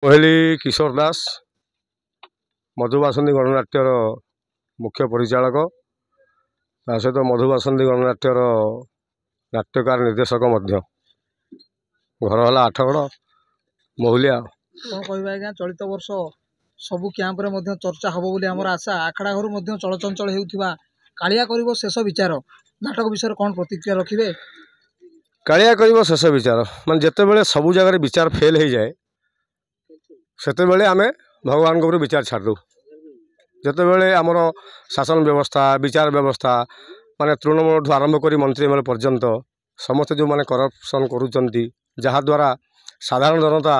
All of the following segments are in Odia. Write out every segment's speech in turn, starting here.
କହିଲି କିଶୋର ଦାସ ମଧୁବାସନ୍ତୀ ଗଣନାଟ୍ୟର ମୁଖ୍ୟ ପରିଚାଳକ, ତା ସହିତ ମଧୁବାସନ୍ତୀ ଗଣନାଟ୍ୟର ନାଟ୍ୟକାର ନିର୍ଦ୍ଦେଶକ ମଧ୍ୟ। ଘର ହେଲା ଆଠଗଡ଼ ମହୁଲିଆ। କ'ଣ କହିବା ଆଜ୍ଞା, ଚଳିତ ବର୍ଷ ସବୁ କ୍ୟାମ୍ପରେ ମଧ୍ୟ ଚର୍ଚ୍ଚା ହେବ ବୋଲି ଆମର ଆଶା। ଆଖଡ଼ା ଘରୁ ମଧ୍ୟ ଚଳଚଞ୍ଚଳ ହେଉଥିବା କାଳିଆ କରିବ ଶେଷ ବିଚାର ନାଟକ ବିଷୟରେ କ'ଣ ପ୍ରତିକ୍ରିୟା ରଖିବେ? କାଳିଆ କରିବ ଶେଷ ବିଚାର ମାନେ ଯେତେବେଳେ ସବୁ ଜାଗାରେ ବିଚାର ଫେଲ୍ ହେଇଯାଏ ସେତେବେଳେ ଆମେ ଭଗବାନଙ୍କ ଉପରେ ବିଚାର ଛାଡ଼ିଦେଉ। ଯେତେବେଳେ ଆମର ଶାସନ ବ୍ୟବସ୍ଥା, ବିଚାର ବ୍ୟବସ୍ଥା ମାନେ ତୃଣମୂଳଠୁ ଆରମ୍ଭ କରି ମନ୍ତ୍ରୀ ଏମଏଲ୍ଏ ପର୍ଯ୍ୟନ୍ତ ସମସ୍ତେ ଯେଉଁମାନେ କରପ୍ସନ୍ କରୁଛନ୍ତି, ଯାହାଦ୍ୱାରା ସାଧାରଣ ଜନତା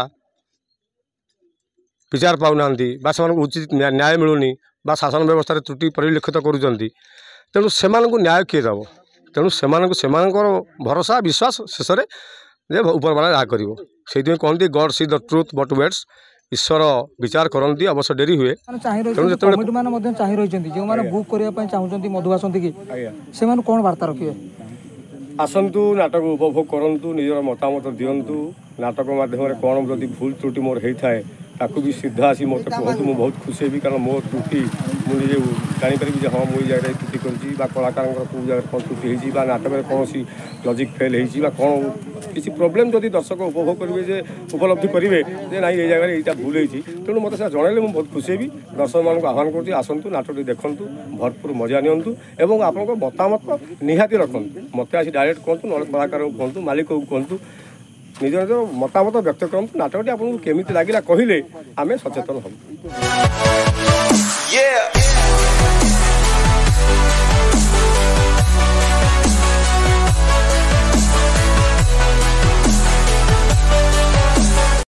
ବିଚାର ପାଉନାହାନ୍ତି ବା ସେମାନଙ୍କୁ ଉଚିତ ନ୍ୟାୟ ମିଳୁନି ବା ଶାସନ ବ୍ୟବସ୍ଥାରେ ତ୍ରୁଟି ପରିଲକ୍ଷିତ କରୁଛନ୍ତି, ତେଣୁ ସେମାନଙ୍କୁ ନ୍ୟାୟ କିଏ ଦେବ? ତେଣୁ ସେମାନଙ୍କର ଭରସା ବିଶ୍ୱାସ ଶେଷରେ ଯେ ଉପରବାଲା ଯାହା କରିବ। ସେଇଥିପାଇଁ କହନ୍ତି God sees the truth but waits. ଈଶ୍ୱର ବିଚାର କରନ୍ତି, ଅବଶ୍ୟ ଡେରି ହୁଏ। ତେଣୁ ଯେତେବେଳେ କମିଟିମାନେ ମଧ୍ୟ ଚାହିଁ ରହିଛନ୍ତି, ଯେଉଁମାନେ ବୁକ୍ କରିବା ପାଇଁ ଚାହୁଁଛନ୍ତି ମଧୁବାସନ୍ତୀ କି, ସେମାନଙ୍କୁ କ'ଣ ବାର୍ତ୍ତା ରଖିବେ? ଆସନ୍ତୁ, ନାଟକ ଉପଭୋଗ କରନ୍ତୁ, ନିଜର ମତାମତ ଦିଅନ୍ତୁ। ନାଟକ ମାଧ୍ୟମରେ କ'ଣ ଯଦି ଭୁଲ ତ୍ରୁଟି ମୋର ହେଇଥାଏ ତାକୁ ବି ସିଧା ଆସି ମୋତେ କୁହନ୍ତୁ, ମୁଁ ବହୁତ ଖୁସି ହେବି। କାରଣ ମୋ ତ୍ରୁଟି ମୁଁ ନିଜେ ଜାଣିପାରିବି ଯେ ହଁ ମୁଁ ଏଇ ଜାଗାରେ ତ୍ରୁଟି କରିଛି ବା କଳାକାରଙ୍କର କେଉଁ ଜାଗାରେ କ'ଣ ତ୍ରୁଟି ହେଇଛି ବା ନାଟକରେ କୌଣସି ଲଜିକ୍ ଫେଲ୍ ହେଇଛି ବା କ'ଣ କିଛି ପ୍ରୋବ୍ଲେମ୍ ଯଦି ଦର୍ଶକ ଉପଭୋଗ କରିବେ, ଯେ ଉପଲବ୍ଧି କରିବେ ଯେ ନାଇଁ ଏଇ ଜାଗାରେ ଏଇଟା ଭୁଲ ହେଇଛି, ତେଣୁ ମୋତେ ସେଟା ଜଣାଇଲେ ମୁଁ ବହୁତ ଖୁସି ହେବି। ଦର୍ଶକମାନଙ୍କୁ ଆହ୍ୱାନ କରୁଛି, ଆସନ୍ତୁ, ନାଟକଟି ଦେଖନ୍ତୁ, ଭରପୁର ମଜା ନିଅନ୍ତୁ ଏବଂ ଆପଣଙ୍କ ମତାମତ ନିହାତି ରଖନ୍ତୁ। ମୋତେ ଆସି ଡାଇରେକ୍ଟ କୁହନ୍ତୁ, ନହେଲେ କଳାକାରଙ୍କୁ କୁହନ୍ତୁ, ମାଲିକକୁ କୁହନ୍ତୁ, ନିଜ ନିଜ ମତାମତ ବ୍ୟକ୍ତ କରନ୍ତୁ। ନାଟକଟି ଆପଣଙ୍କୁ କେମିତି ଲାଗିଲା କହିଲେ ଆମେ ସଚେତନ ହେବୁ।